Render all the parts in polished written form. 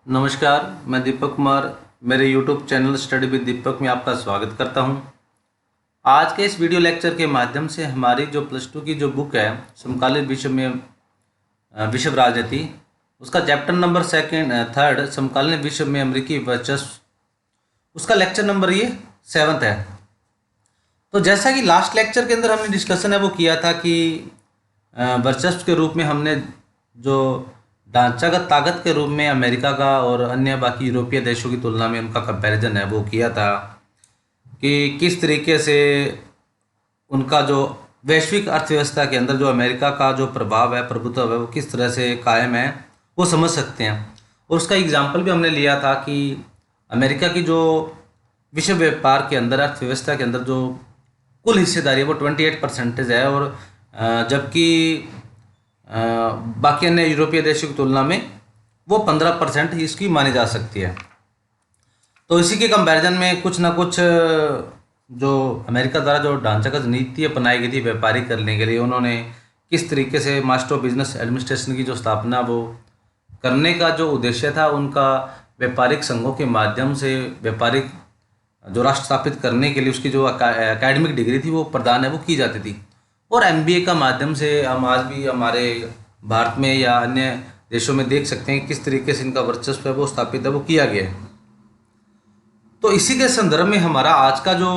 नमस्कार, मैं दीपक कुमार मेरे YouTube चैनल स्टडी विद दीपक में आपका स्वागत करता हूं। आज के इस वीडियो लेक्चर के माध्यम से हमारी जो प्लस टू की जो बुक है समकालीन विश्व में विश्व राजनीति, उसका चैप्टर नंबर थर्ड समकालीन विश्व में अमेरिकी वर्चस्व, उसका लेक्चर नंबर ये 7th है। तो जैसा कि लास्ट लेक्चर के अंदर हमने डिस्कशन है वो किया था कि वर्चस्व के रूप में हमने जो ढांचागत ताकत के रूप में अमेरिका का और अन्य बाकी यूरोपीय देशों की तुलना में उनका कंपैरिजन है वो किया था कि किस तरीके से उनका जो वैश्विक अर्थव्यवस्था के अंदर जो अमेरिका का जो प्रभाव है, प्रभुत्व है, वो किस तरह से कायम है वो समझ सकते हैं। और उसका एग्जाम्पल भी हमने लिया था कि अमेरिका की जो विश्व व्यापार के अंदर, अर्थव्यवस्था के अंदर जो कुल हिस्सेदारी है वो 28% है, और जबकि बाकी अन्य यूरोपीय देशों की तुलना में वो 15% ही इसकी मानी जा सकती है। तो इसी के कंपैरिजन में कुछ ना कुछ जो अमेरिका द्वारा जो ढांचागत नीति अपनाई गई थी व्यापारिक करने के लिए, उन्होंने किस तरीके से मास्टर ऑफ बिजनेस एडमिनिस्ट्रेशन की जो स्थापना वो करने का जो उद्देश्य था, उनका व्यापारिक संघों के माध्यम से व्यापारिक जो राष्ट्र स्थापित करने के लिए उसकी जो एकेडमिक डिग्री थी वो प्रदान है वो की जाती थी। और एमबीए का माध्यम से हम आज भी हमारे भारत में या अन्य देशों में देख सकते हैं किस तरीके से इनका वर्चस्व है वो स्थापित है वो किया गया है। तो इसी के संदर्भ में हमारा आज का जो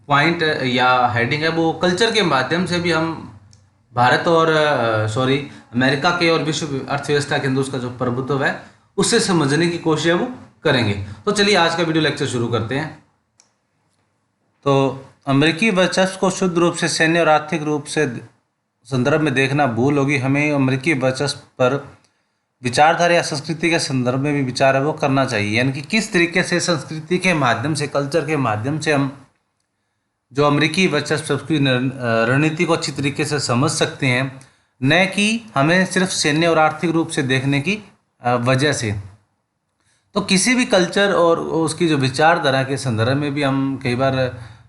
पॉइंट या हेडिंग है वो कल्चर के माध्यम से भी हम भारत और अमेरिका के और विश्व अर्थव्यवस्था के अंदर उसका जो प्रभुत्व है उससे समझने की कोशिश है वो करेंगे। तो चलिए आज का वीडियो लेक्चर शुरू करते हैं। तो अमेरिकी वर्चस्व को शुद्ध रूप से सैन्य और आर्थिक रूप से संदर्भ में देखना भूल होगी। हमें अमेरिकी वर्चस्व पर विचारधारा या संस्कृति के संदर्भ में भी विचार है वो करना चाहिए, यानी कि किस तरीके से संस्कृति के माध्यम से, कल्चर के माध्यम से हम जो अमेरिकी वर्चस्व की रणनीति को अच्छी तरीके से समझ सकते हैं, न कि हमें सिर्फ सैन्य और आर्थिक रूप से देखने की वजह से। तो किसी भी कल्चर और उसकी जो विचारधारा के संदर्भ में भी हम कई बार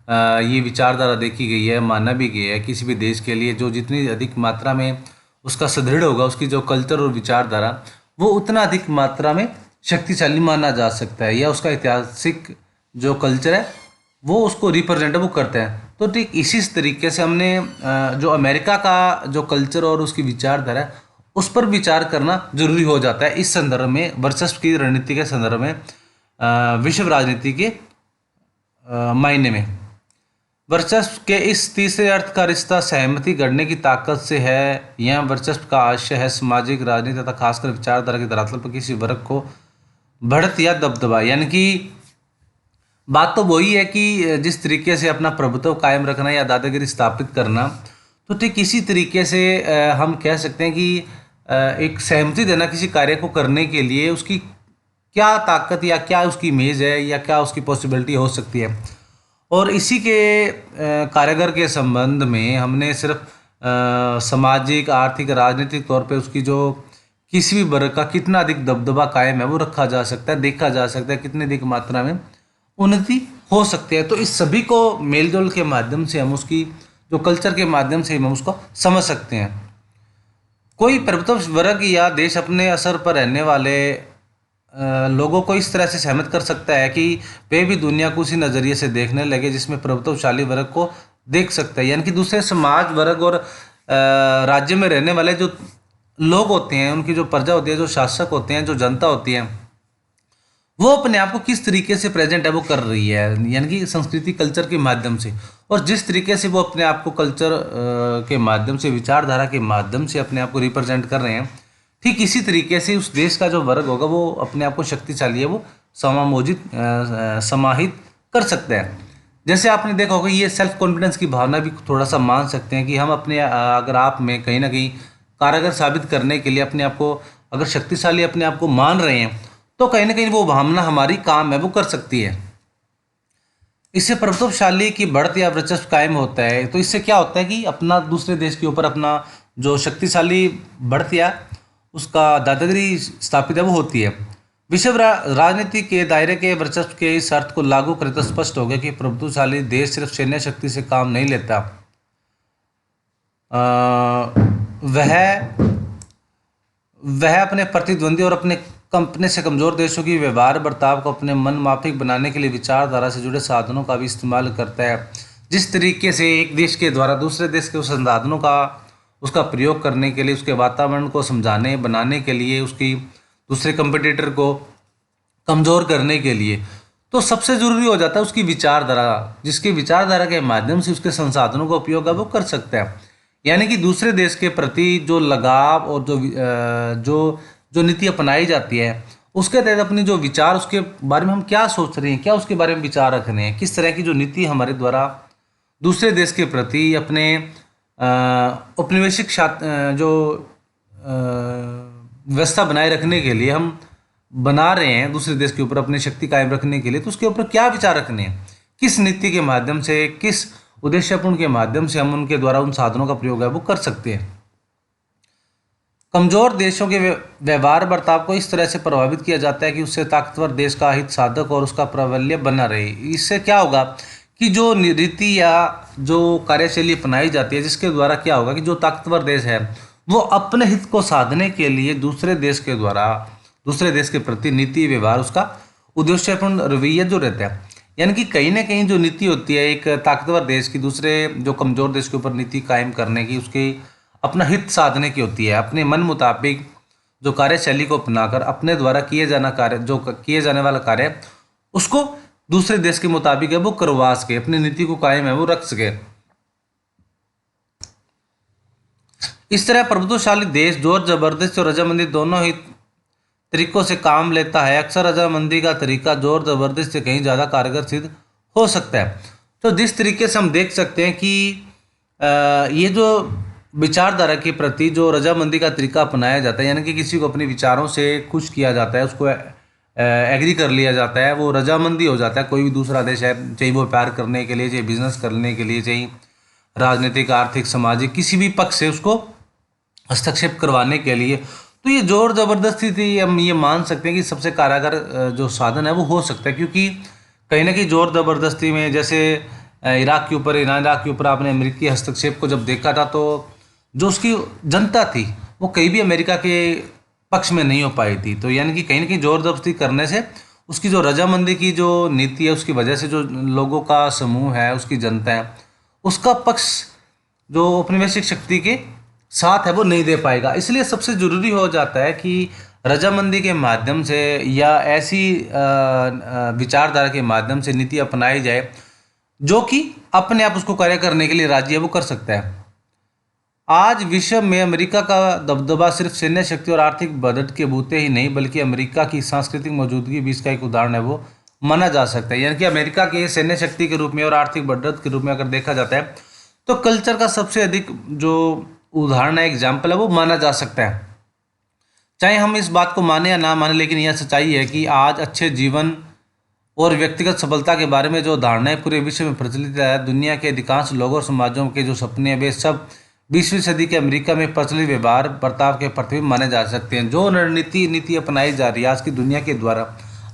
ये विचारधारा देखी गई है, माना भी गया है किसी भी देश के लिए जो जितनी अधिक मात्रा में उसका सुदृढ़ होगा, उसकी जो कल्चर और विचारधारा वो उतना अधिक मात्रा में शक्तिशाली माना जा सकता है, या उसका ऐतिहासिक जो कल्चर है वो उसको रिप्रेजेंट वो करते हैं। तो ठीक इसी तरीके से हमने जो अमेरिका का जो कल्चर और उसकी विचारधारा है उस पर विचार करना जरूरी हो जाता है इस संदर्भ में, वर्चस्व की रणनीति के संदर्भ में, विश्व राजनीति के मायने में। वर्चस्व के इस तीसरे अर्थ का रिश्ता सहमति गढ़ने की ताकत से है। यह वर्चस्व का आशय है सामाजिक, राजनीति तथा खासकर विचारधारा के धरातल पर किसी वर्ग को बढ़त या दबदबा, यानी कि बात तो वही है कि जिस तरीके से अपना प्रभुत्व कायम रखना या दादागिरी स्थापित करना, तो ठीक इसी तरीके से हम कह सकते हैं कि एक सहमति देना किसी कार्य को करने के लिए उसकी क्या ताकत या क्या उसकी इमेज है या क्या उसकी पॉसिबिलिटी हो सकती है। और इसी के कारीगर के संबंध में हमने सिर्फ सामाजिक, आर्थिक, राजनीतिक तौर पे उसकी जो किसी भी वर्ग का कितना अधिक दबदबा कायम है वो रखा जा सकता है, देखा जा सकता है कितनी अधिक मात्रा में उन्नति हो सकती है। तो इस सभी को मेलजोल के माध्यम से हम उसकी जो कल्चर के माध्यम से हम उसको समझ सकते हैं। कोई प्रभुत्व वर्ग या देश अपने असर पर रहने वाले लोगों को इस तरह से सहमत कर सकता है कि वे भी दुनिया को उसी नज़रिए से देखने लगे जिसमें प्रभुत्वशाली वर्ग को देख सकता है, यानी कि दूसरे समाज, वर्ग और राज्य में रहने वाले जो लोग होते हैं, उनकी जो प्रजा होती है, जो शासक होते हैं, जो जनता होती है, वो अपने आप को किस तरीके से प्रेजेंट है वो कर रही है, यानी कि संस्कृति, कल्चर के माध्यम से। और जिस तरीके से वो अपने आप को कल्चर के माध्यम से, विचारधारा के माध्यम से अपने आप को रिप्रेजेंट कर रहे हैं, ठीक इसी तरीके से उस देश का जो वर्ग होगा वो अपने आप को शक्तिशाली है वो समाहित कर सकते हैं। जैसे आपने देखा होगा, ये सेल्फ कॉन्फिडेंस की भावना भी थोड़ा सा मान सकते हैं कि हम अपने अगर आप में कहीं ना कहीं कारगर साबित करने के लिए अपने आप को अगर शक्तिशाली अपने आप को मान रहे हैं, तो कहीं ना कहीं वो भावना हमारी काम है वो कर सकती है। इससे प्रभुत्वशाली की बढ़त या वर्चस्व कायम होता है। तो इससे क्या होता है कि अपना दूसरे देश के ऊपर अपना जो शक्तिशाली बढ़त या उसका दादागिरी स्थापित है वो होती है। विश्व राजनीति के दायरे के वर्चस्व के इस अर्थ को लागू करें तो स्पष्ट हो गया कि प्रभुत्वशाली देश सिर्फ सैन्य शक्ति से काम नहीं लेता, वह अपने प्रतिद्वंदी और अपने अपने से कमज़ोर देशों की व्यवहार बर्ताव को अपने मन माफिक बनाने के लिए विचारधारा से जुड़े साधनों का भी इस्तेमाल करता है। जिस तरीके से एक देश के द्वारा दूसरे देश के उस संसाधनों का उसका प्रयोग करने के लिए, उसके वातावरण को समझाने बनाने के लिए, उसकी दूसरे कंपटीटर को कमज़ोर करने के लिए, तो सबसे ज़रूरी हो जाता है उसकी विचारधारा, जिसकी विचारधारा के माध्यम से उसके संसाधनों का उपयोग है वो कर सकता है। यानी कि दूसरे देश के प्रति जो लगाव और जो जो नीति अपनाई जाती है उसके तहत अपनी जो विचार, उसके बारे में हम क्या सोच रहे हैं, क्या उसके बारे में विचार रख रहे हैं, किस तरह की जो नीति हमारे द्वारा दूसरे देश के प्रति अपने औपनिवेशिक जो व्यवस्था बनाए रखने के लिए हम बना रहे हैं दूसरे देश के ऊपर अपनी शक्ति कायम रखने के लिए, तो उसके ऊपर क्या विचार रखने हैं, किस नीति के माध्यम से, किस उद्देश्यपूर्ण के माध्यम से हम उनके द्वारा उन साधनों का प्रयोग है वो कर सकते हैं। कमजोर देशों के व्यवहार बर्ताव को इस तरह से प्रभावित किया जाता है कि उससे ताकतवर देश का हित साधक और उसका प्राबल्य बना रहे। इससे क्या होगा कि जो नीति या जो कार्यशैली अपनाई जाती है, जिसके द्वारा क्या होगा कि जो ताकतवर देश है वो अपने हित को साधने के लिए दूसरे देश के द्वारा दूसरे देश के प्रति नीति व्यवहार, उसका उद्देश्यपूर्ण रवैया जो रहता है, यानी कि कहीं ना कहीं जो नीति होती है एक ताकतवर देश की दूसरे जो कमज़ोर देश के ऊपर नीति कायम करने की, उसकी अपना हित साधने की होती है। अपने मन मुताबिक जो कार्यशैली को अपनाकर अपने द्वारा किए जाने वाला कार्य उसको दूसरे देश के मुताबिक है वो करवा सके, अपनी नीति को कायम है वो रख सके। इस तरह प्रभुत्वशाली देश जोर जबरदस्ती और रजामंदी दोनों ही तरीकों से काम लेता है। अक्सर रजामंदी का तरीका जोर जबरदस्ती से कहीं ज़्यादा कारगर सिद्ध हो सकता है। तो जिस तरीके से हम देख सकते हैं कि ये जो विचारधारा के प्रति जो रजामंदी का तरीका अपनाया जाता है, यानी कि किसी को अपने विचारों से खुश किया जाता है, उसको एग्री कर लिया जाता है, वो रजामंदी हो जाता है। कोई भी दूसरा देश है, चाहे वो व्यापार करने के लिए, चाहे बिजनेस करने के लिए, चाहे राजनीतिक आर्थिक सामाजिक किसी भी पक्ष से उसको हस्तक्षेप करवाने के लिए, तो ये जोर ज़बरदस्ती थी, हम ये मान सकते हैं कि सबसे कारगर जो साधन है वो हो सकता है। क्योंकि कहीं ना कहीं जोर ज़बरदस्ती में, जैसे ईरान इराक के ऊपर आपने अमेरिकी हस्तक्षेप को जब देखा था, तो जो उसकी जनता थी वो कहीं भी अमेरिका के पक्ष में नहीं हो पाई थी। तो यानी कि कहीं ना कहीं जोर ज़बरदस्ती करने से उसकी जो रजामंदी की जो नीति है, उसकी वजह से जो लोगों का समूह है, उसकी जनता है, उसका पक्ष जो औपनिवेशिक शक्ति के साथ है वो नहीं दे पाएगा। इसलिए सबसे ज़रूरी हो जाता है कि रजामंदी के माध्यम से या ऐसी विचारधारा के माध्यम से नीति अपनाई जाए जो कि अपने आप उसको कार्य करने के लिए राजी है वो कर सकता है। आज विश्व में अमेरिका का दबदबा सिर्फ सैन्य शक्ति और आर्थिक बढ़त के बूते ही नहीं, बल्कि अमेरिका की सांस्कृतिक मौजूदगी भी इसका एक उदाहरण है वो माना जा सकता है। यानी कि अमेरिका के सैन्य शक्ति के रूप में और आर्थिक बढ़त के रूप में अगर देखा जाता है तो कल्चर का सबसे अधिक जो उदाहरण है, एग्जाम्पल है, वो माना जा सकता है। चाहे हम इस बात को माने या ना माने, लेकिन यह सच्चाई है कि आज अच्छे जीवन और व्यक्तिगत सफलता के बारे में जो धारणाएं पूरे विश्व में प्रचलित है, दुनिया के अधिकांश लोगों और समाजों के जो सपने हैं, वे सब 20वीं सदी के अमेरिका में प्रचलित व्यवहार बर्ताव के प्रतिबिंब माने जा सकते हैं। जो नीति अपनाई जा रही है आज की दुनिया के द्वारा,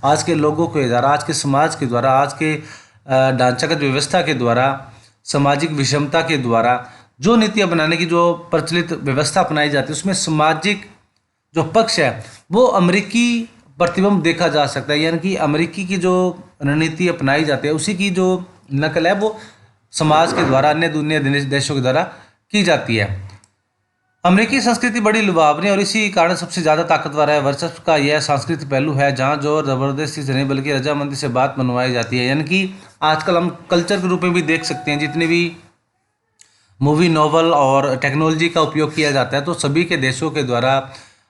आज के लोगों के द्वारा, आज के समाज के द्वारा, आज के ढांचागत व्यवस्था के द्वारा, सामाजिक विषमता के द्वारा जो नीतियाँ बनाने की जो प्रचलित व्यवस्था अपनाई जाती है, उसमें सामाजिक जो पक्ष है वो अमेरिकी प्रतिबिंब देखा जा सकता है। यानी कि अमेरिकी की जो रणनीति अपनाई जाती है उसी की जो नकल है वो समाज के द्वारा, अन्य दुनिया देशों के द्वारा की जाती है। अमेरिकी संस्कृति बड़ी लुभावनी और इसी कारण सबसे ज़्यादा ताकतवर है। वर्चस्व का यह सांस्कृतिक पहलू है जहाँ जोर ज़बरदस्ती से नहीं बल्कि रजामंदी से बात मनवाई जाती है। यानी कि आजकल हम कल्चर के रूप में भी देख सकते हैं, जितने भी मूवी, नॉवल और टेक्नोलॉजी का उपयोग किया जाता है, तो सभी के देशों के द्वारा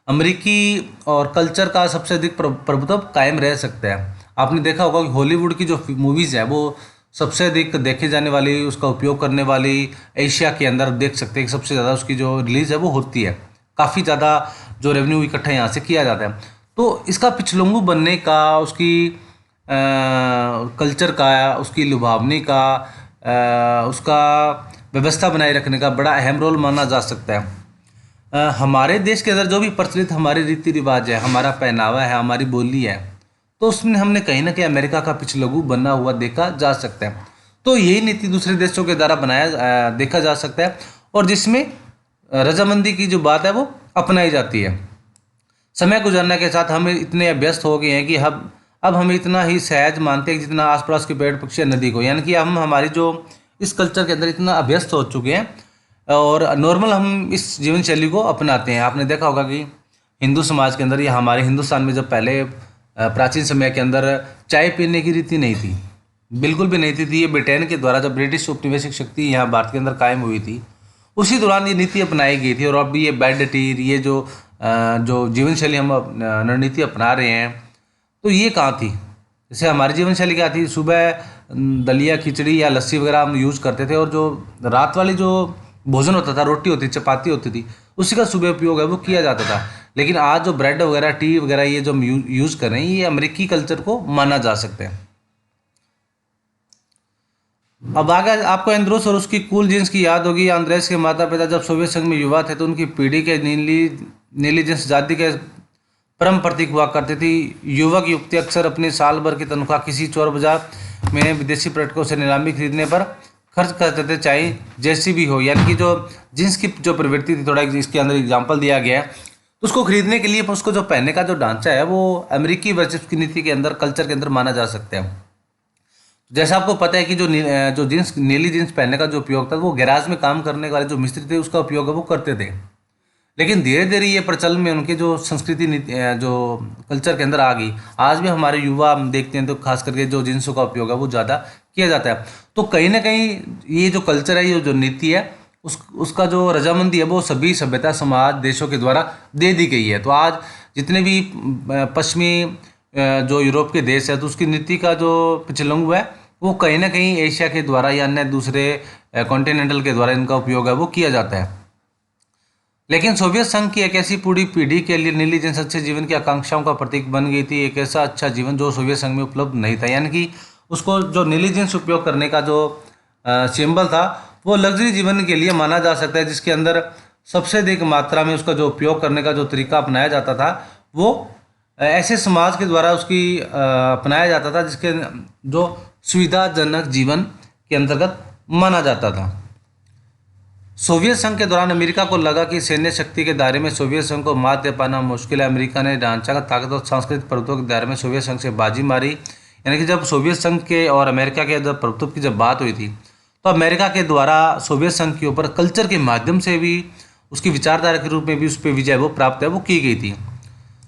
अमेरिकी और कल्चर का सबसे अधिक प्रभुत्व कायम रह सकता है। आपने देखा होगा कि हॉलीवुड की जो मूवीज़ है वो सबसे अधिक देखे जाने वाली, उसका उपयोग करने वाली एशिया के अंदर देख सकते हैं कि सबसे ज़्यादा उसकी जो रिलीज़ है वो होती है। काफ़ी ज़्यादा जो रेवेन्यू इकट्ठा यहाँ से किया जाता है। तो इसका पिछलंगू बनने का, उसकी कल्चर का, उसकी लुभावनी का, उसका व्यवस्था बनाए रखने का बड़ा अहम रोल माना जा सकता है। हमारे देश के अंदर जो भी प्रचलित हमारे रीति रिवाज है, हमारा पहनावा है, हमारी बोली है, तो उसमें हमने कहीं ना कहीं अमेरिका का पिछलगू बना हुआ देखा जा सकता है। तो यही नीति दूसरे देशों के द्वारा बनाया देखा जा सकता है और जिसमें रजामंदी की जो बात है वो अपनाई जाती है। समय गुजरने के साथ हम इतने व्यस्त हो गए हैं कि अब हम इतना ही सहज मानते हैं जितना आसपास के पेड़ पक्षी या नदी को, यानी कि हम हमारी जो इस कल्चर के अंदर इतना अभ्यस्त हो चुके हैं और नॉर्मल हम इस जीवन शैली को अपनाते हैं। आपने देखा होगा कि हिंदू समाज के अंदर या हमारे हिंदुस्तान में जब पहले प्राचीन समय के अंदर चाय पीने की रीति नहीं थी, बिल्कुल भी नहीं थी। ये ब्रिटेन के द्वारा जब ब्रिटिश उपनिवेशिक शक्ति यहाँ भारत के अंदर कायम हुई थी, उसी दौरान ये नीति अपनाई गई थी। और अब भी ये बेड टी, ये जो जीवन शैली हम रणनीति अपना रहे हैं, तो ये कहाँ थी? जैसे हमारी जीवन शैली क्या थी, सुबह दलिया खिचड़ी या लस्सी वगैरह हम यूज़ करते थे, और जो रात वाली जो भोजन होता था, रोटी होती चपाती होती थी, उसी का सुबह उपयोग है वो किया जाता था। लेकिन आज जो ब्रेड वगैरह टी वगैरह ये जो हम यूज़ कर रहे हैं, ये अमेरिकी कल्चर को माना जा सकता है। अब आगे आपको एंद्रोस और उसकी कूल जींस की याद होगी। अंद्रेस के माता पिता जब सोवियत संघ में युवा थे तो उनकी पीढ़ी के नीली नीली जींस आज़ादी के परम प्रतीक हुआ करती थी। युवक युवती अक्सर अपनी साल भर की तनख्वाह किसी चोर बाजार में विदेशी पर्यटकों से नीलामी खरीदने पर खर्च करते थे, चाहे जैसी भी हो। यानी कि जो जींस की जो प्रवृत्ति थी, थोड़ा इसके अंदर एग्जाम्पल दिया गया है, तो उसको खरीदने के लिए उसको जो पहनने का जो ढांचा है वो अमेरिकी वर्चस्व की नीति के अंदर, कल्चर के अंदर माना जा सकता है। जैसा आपको पता है कि जो जींस नीली जींस पहनने का जो उपयोग था वो गैराज में काम करने वाले जो मिस्त्री थे उसका उपयोग है वो करते थे। लेकिन धीरे धीरे ये प्रचलन में उनके जो संस्कृति जो कल्चर के अंदर आ गई। आज भी हमारे युवा हम देखते हैं तो खास करके जो जींसों का उपयोग है वो ज़्यादा किया जाता है। तो कहीं ना कहीं ये जो कल्चर है, ये जो नीति है, उसका जो रजामंदी है वो सभी सभ्यता समाज देशों के द्वारा दे दी गई है। तो आज जितने भी पश्चिमी जो यूरोप के देश है, तो उसकी नीति का जो पिछलंग है वो कहीं ना कहीं एशिया के द्वारा या अन्य दूसरे कॉन्टिनेंटल के द्वारा इनका उपयोग है वो किया जाता है। लेकिन सोवियत संघ की एक ऐसी पूरी पीढ़ी के लिए नीली जींस अच्छे जीवन की आकांक्षाओं का प्रतीक बन गई थी। एक ऐसा अच्छा जीवन जो सोवियत संघ में उपलब्ध नहीं था, यानी कि उसको जो नीली जींस उपयोग करने का जो सिंबल था वो लग्जरी जीवन के लिए माना जा सकता है, जिसके अंदर सबसे अधिक मात्रा में उसका जो उपयोग करने का जो तरीका अपनाया जाता था वो ऐसे समाज के द्वारा उसकी अपनाया जाता था जिसके जो सुविधाजनक जीवन के अंतर्गत माना जाता था। सोवियत संघ के दौरान अमेरिका को लगा कि सैन्य शक्ति के दायरे में सोवियत संघ को मात दे पाना मुश्किल है। अमेरिका ने ढांचागत ताकत और सांस्कृतिक प्रभुत्व के दायरे में सोवियत संघ से बाजी मारी। यानी कि जब सोवियत संघ के और अमेरिका के जब प्रभुत्व की जब बात हुई थी, तो अमेरिका के द्वारा सोवियत संघ के ऊपर कल्चर के माध्यम से भी, उसकी विचारधारा के रूप में भी उस पर विजय वो प्राप्त है वो की गई थी।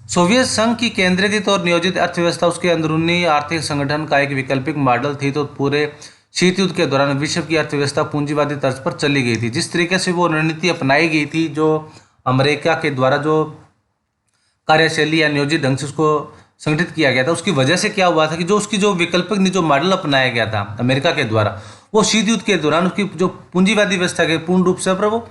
सोवियत संघ की केंद्रीकृत और नियोजित अर्थव्यवस्था उसके अंदरूनी आर्थिक संगठन का एक वैकल्पिक मॉडल थी। तो पूरे शीत युद्ध के दौरान विश्व की अर्थव्यवस्था पूंजीवादी तर्ज पर चली गई थी। जिस तरीके से वो रणनीति अपनाई गई थी, जो अमेरिका के द्वारा जो कार्यशैली या नियोजित ढंग से उसको संगठित किया गया था, उसकी वजह से क्या हुआ था कि जो उसकी जो वैकल्पिक जो मॉडल अपनाया गया था अमेरिका के द्वारा, वो शीत युद्ध के दौरान उसकी जो पूंजीवादी व्यवस्था के पूर्ण रूप से पर वो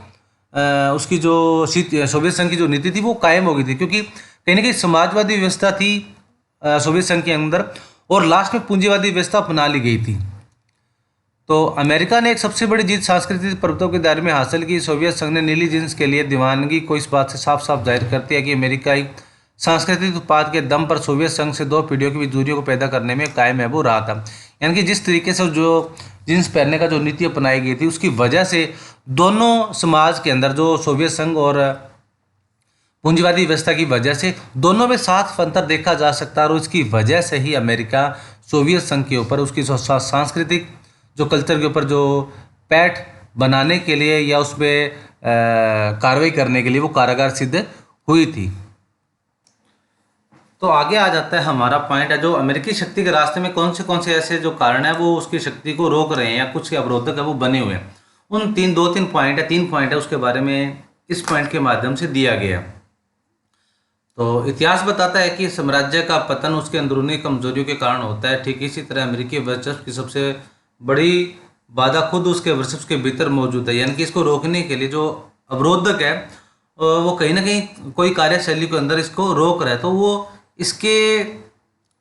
उसकी जो सोवियत संघ की जो नीति थी वो कायम हो गई थी, क्योंकि कहीं ना कहीं समाजवादी व्यवस्था थी सोवियत संघ के अंदर और लास्ट में पूंजीवादी व्यवस्था अपना ली गई थी। तो अमेरिका ने एक सबसे बड़ी जीत सांस्कृतिक प्रभुत्व के दायरे में हासिल की। सोवियत संघ ने नीली जींस के लिए दीवानगी को इस बात से साफ साफ जाहिर करती है कि अमेरिकाई सांस्कृतिक उत्पाद के दम पर सोवियत संघ से 2 पीढ़ियों की बीच दूरियों को पैदा करने में कायम है वो रहा था। यानी कि जिस तरीके से जो जींस पहनने का जो नीति अपनाई गई थी, उसकी वजह से दोनों समाज के अंदर जो सोवियत संघ और पूंजीवादी व्यवस्था की वजह से दोनों में साफ अंतर देखा जा सकता है। और उसकी वजह से ही अमेरिका सोवियत संघ के ऊपर उसकी सांस्कृतिक जो कल्चर के ऊपर जो पैठ बनाने के लिए या उस पर कार्रवाई करने के लिए वो कारागार सिद्ध हुई थी। तो आगे आ जाता है हमारा पॉइंट है, जो अमेरिकी शक्ति के रास्ते में कौन से ऐसे जो कारण है वो उसकी शक्ति को रोक रहे हैं या कुछ अवरोधक है वो बने हुए हैं। उन 3 पॉइंट है उसके बारे में इस पॉइंट के माध्यम से दिया गया। तो इतिहास बताता है कि साम्राज्य का पतन उसके अंदरूनी कमजोरियों के कारण होता है। ठीक इसी तरह अमेरिकी वर्चस्व की सबसे बड़ी बाधा खुद उसके वर्चस्व के भीतर मौजूद है। यानी कि इसको रोकने के लिए जो अवरोधक है वो कहीं ना कहीं कोई कार्यशैली के अंदर इसको रोक रहा है, तो वो इसके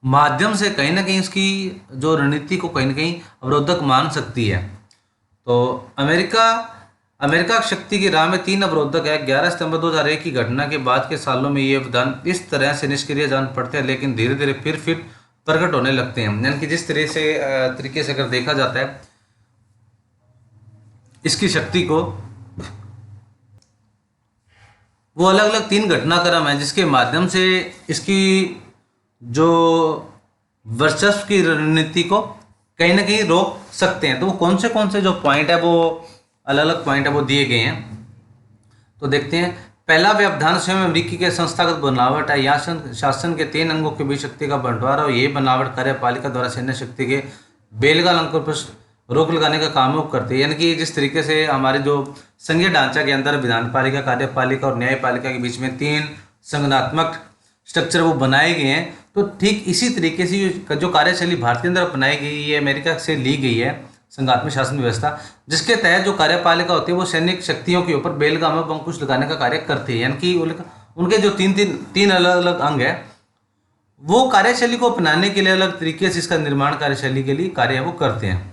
माध्यम से कहीं ना कहीं इसकी जो रणनीति को कहीं ना कहीं अवरोधक मान सकती है। तो अमेरिका शक्ति की राह में 3 अवरोधक है। 11 सितंबर 2001 की घटना के बाद के सालों में ये अवदान इस तरह से निष्क्रिय जान पड़ते हैं, लेकिन धीरे धीरे फिर प्रकट होने लगते हैं। यानी कि जिस तरीके से अगर देखा जाता है इसकी शक्ति को, वो अलग अलग 3 घटनाक्रम हैं जिसके माध्यम से इसकी जो वर्चस्व की रणनीति को कहीं ना कहीं रोक सकते हैं। तो वो कौन से जो पॉइंट है, वो अलग अलग पॉइंट है वो दिए गए हैं। तो देखते हैं। पहला व्यवधान स्वयं अमेरिकी के संस्थागत बनावट है। शासन के 3 अंगों के बीच शक्ति का बंटवारा और ये बनावट कार्यपालिका द्वारा सैन्य शक्ति के बेलगाल अंकों पर रोक लगाने का काम वो करती है। यानी कि जिस तरीके से हमारे जो संघीय ढांचा के अंदर विधानपालिका, कार्यपालिका और न्यायपालिका के बीच में 3 संगठनात्मक स्ट्रक्चर वो बनाए गए हैं, तो ठीक इसी तरीके से जो कार्यशैली भारत के अंदर अपनाई गई, ये अमेरिका से ली गई है संघात्मक शासन व्यवस्था, जिसके तहत जो कार्यपालिका होती है वो सैनिक शक्तियों के ऊपर बेलगाम में अंकुश लगाने का कार्य करती है। यानी कि उनके जो तीन अलग अलग अंग है, वो कार्यशैली को अपनाने के लिए अलग तरीके से इसका निर्माण कार्यशैली के लिए कार्य वो करते हैं।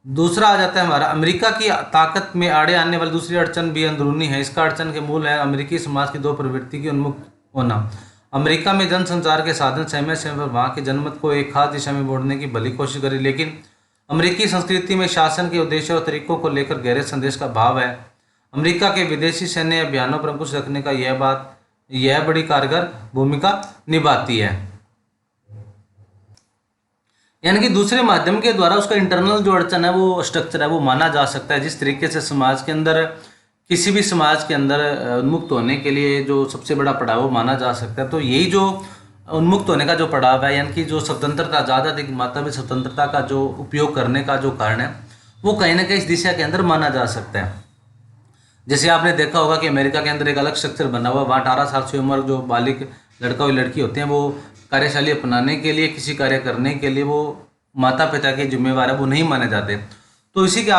दूसरा आ जाता है हमारा अमेरिका की ताकत में आड़े आने वाली दूसरी अड़चन भी अंदरूनी है। इसका अड़चन के मूल है अमेरिकी समाज की 2 प्रवृत्ति की उन्मुख होना। अमेरिका में जनसंचार के साधन समय समय पर वहाँ के जनमत को एक खास दिशा में मोड़ने की भली कोशिश करी, लेकिन अमेरिकी संस्कृति में शासन के उद्देश्य और तरीकों को लेकर गहरे संदेश का भाव है। अमेरिका के विदेशी सैन्य अभियानों पर अंकुश रखने का यह बड़ी कारगर भूमिका निभाती है। यानी कि दूसरे माध्यम के द्वारा उसका इंटरनल जो अड़चन है, वो स्ट्रक्चर है, वो माना जा सकता है। जिस तरीके से समाज के अंदर, किसी भी समाज के अंदर उन्मुक्त होने के लिए जो सबसे बड़ा पड़ाव वो माना जा सकता है, तो यही जो उन्मुक्त होने का जो पड़ाव है, यानी कि जो स्वतंत्रता, ज़्यादा अधिक मात्रा में स्वतंत्रता का जो उपयोग करने का जो कारण है, वो कहीं ना कहीं इस दिशा के अंदर माना जा सकता है। जैसे आपने देखा होगा कि अमेरिका के अंदर एक अलग स्ट्रक्चर बना हुआ, वहाँ 18 साल से उम्र जो बालिग लड़का और लड़की होते हैं, वो कार्यशैली अपनाने के लिए, किसी कार्य करने के लिए वो माता पिता के जिम्मेवार है, वो नहीं माने जाते। तो इसी के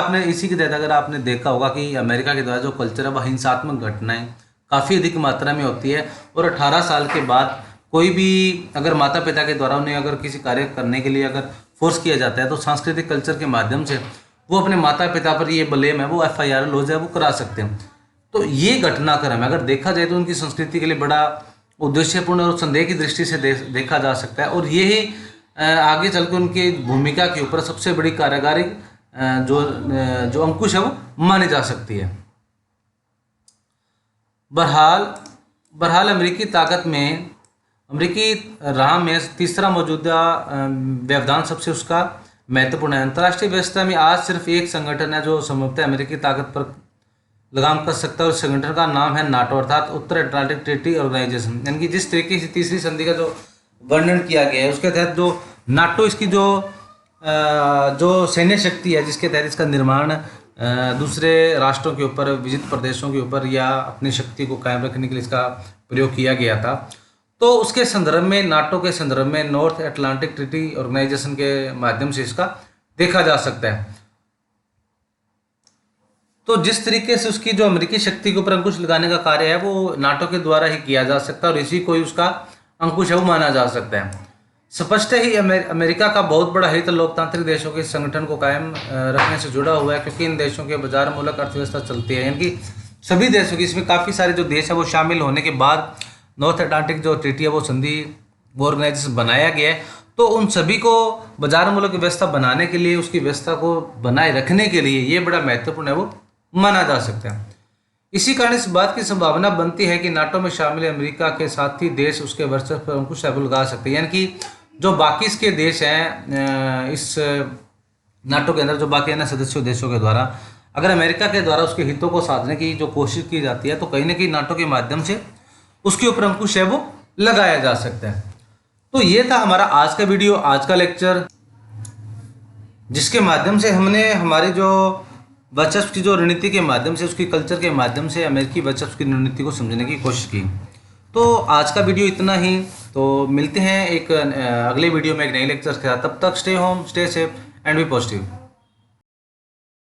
तहत अगर आपने देखा होगा कि अमेरिका के द्वारा जो कल्चर है, वह हिंसात्मक घटनाएं काफ़ी अधिक मात्रा में होती है। और 18 साल के बाद कोई भी अगर माता पिता के द्वारा उन्हें अगर किसी कार्य करने के लिए अगर फोर्स किया जाता है, तो सांस्कृतिक कल्चर के माध्यम से वो अपने माता पिता पर ये ब्लेम है, वो FIR लॉज है, वो करा सकते हैं। तो ये घटनाक्रम है, अगर देखा जाए तो उनकी संस्कृति के लिए बड़ा उद्देश्यपूर्ण और संदेह की दृष्टि से देखा जा सकता है। और ये ही आगे चल के उनकी भूमिका के ऊपर सबसे बड़ी कारागारी जो अंकुश है वो मानी जा सकती है। बहरहाल अमेरिकी ताकत में, अमेरिकी राह में तीसरा मौजूदा व्यवधान सबसे उसका महत्वपूर्ण है। अंतर्राष्ट्रीय व्यवस्था में आज सिर्फ एक संगठन है जो संभवतः अमेरिकी ताकत पर लगाम कस सकता है, और संगठन का नाम है नाटो, अर्थात उत्तर अटलांटिक ट्रीटी ऑर्गेनाइजेशन। यानी कि जिस तरीके से तीसरी संधि का जो वर्णन किया गया है, उसके तहत जो नाटो इसकी जो सैन्य शक्ति है, जिसके तहत इसका निर्माण दूसरे राष्ट्रों के ऊपर, विजित प्रदेशों के ऊपर या अपनी शक्ति को कायम रखने के लिए इसका प्रयोग किया गया था। तो उसके संदर्भ में, नाटो के संदर्भ में नॉर्थ अटलांटिक ट्रीटी ऑर्गेनाइजेशन के माध्यम से इसका देखा जा सकता है। तो जिस तरीके से उसकी जो अमेरिकी शक्ति के ऊपर अंकुश लगाने का कार्य है, वो नाटो के द्वारा ही किया जा सकता है, और इसी को ही उसका अंकुश है वो माना जा सकता है। स्पष्ट ही अमेरिका का बहुत बड़ा हित लोकतांत्रिक देशों के संगठन को कायम रखने से जुड़ा हुआ है, क्योंकि इन देशों के बाजार मूलक अर्थव्यवस्था चलती है। यानी कि सभी देशों की, इसमें काफ़ी सारे जो देश है वो शामिल होने के बाद नॉर्थ अटलांटिक जो ट्रीटी है, वो संधि, वो ऑर्गेनाइजेशन बनाया गया है। तो उन सभी को बाजार मूलक व्यवस्था बनाने के लिए, उसकी व्यवस्था को बनाए रखने के लिए ये बड़ा महत्वपूर्ण है वो माना जा सकता है। इसी कारण इस बात की संभावना बनती है कि नाटो में शामिल अमेरिका के साथी देश उसके वर्चस्व पर अंकुश लगा सकते हैं। यानी कि जो बाकी इसके देश हैं इस नाटो के अंदर, जो बाकी अन्य सदस्य देशों के द्वारा अगर अमेरिका के द्वारा उसके हितों को साधने की जो कोशिश की जाती है, तो कहीं ना कहीं नाटो के माध्यम से उसके ऊपर अंकुश है वो लगाया जा सकता है। तो ये था हमारा आज का वीडियो, आज का लेक्चर, जिसके माध्यम से हमने हमारी जो वर्चस्व की जो रणनीति के माध्यम से, उसकी कल्चर के माध्यम से अमेरिकी वर्चस्व की रणनीति को समझने की कोशिश की। तो आज का वीडियो इतना ही। तो मिलते हैं एक अगले वीडियो में एक नई लेक्चर के साथ। तब तक stay home, stay safe and be positive.